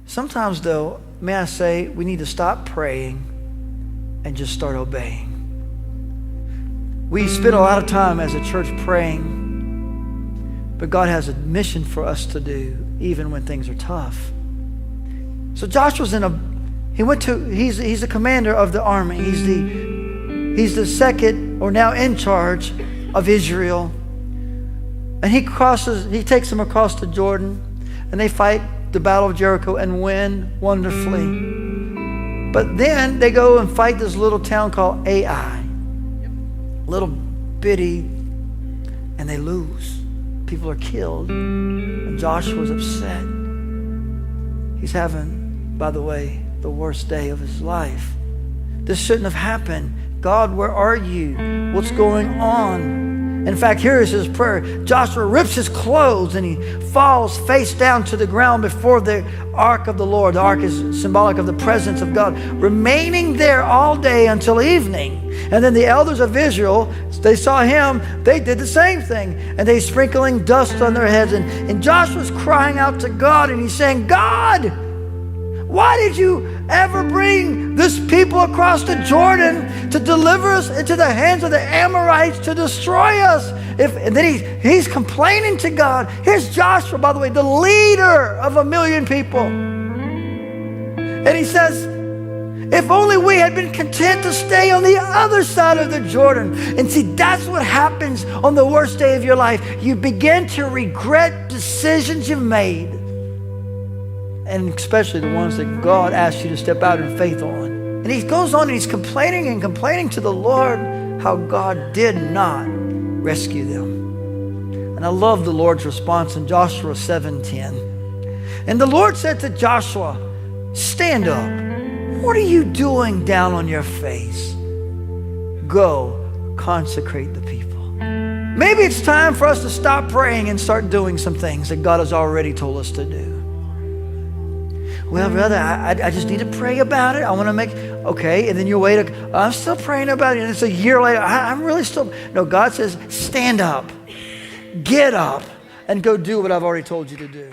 Sometimes, though, may I say, we need to stop praying and just start obeying. We spend a lot of time as a church praying, but God has a mission for us to do, even when things are tough. So Joshua's he's the commander of the army. He's the second, or now in charge, of Israel. And he takes them across the Jordan, and they fight the Battle of Jericho and win wonderfully. But then they go and fight this little town called Ai. Little bitty, and they lose. People are killed, and Joshua's upset. He's having, by the way, the worst day of his life. This shouldn't have happened. God, where are you? What's going on? In fact, here is his prayer. Joshua rips his clothes and he falls face down to the ground before the ark of the Lord. The ark is symbolic of the presence of God, remaining there all day until evening. And then the elders of Israel, they saw him, they did the same thing. And they sprinkling dust on their heads. And Joshua's crying out to God, and he's saying, God, why did you ever bring this people across the Jordan to deliver us into the hands of the Amorites to destroy us? And then he's complaining to God. Here's Joshua, by the way, the leader of 1 million people. And he says, if only we had been content to stay on the other side of the Jordan. And see, that's what happens on the worst day of your life. You begin to regret decisions you've made. And especially the ones that God asked you to step out in faith on. And he goes on and he's complaining to the Lord how God did not rescue them. And I love the Lord's response in Joshua 7:10. And the Lord said to Joshua, stand up. What are you doing down on your face? Go, consecrate the people. Maybe it's time for us to stop praying and start doing some things that God has already told us to do. Well, brother, I just need to pray about it. I want to okay. And then you wait, I'm still praying about it. And it's a year later, I'm really still, no, God says, stand up, get up, and go do what I've already told you to do.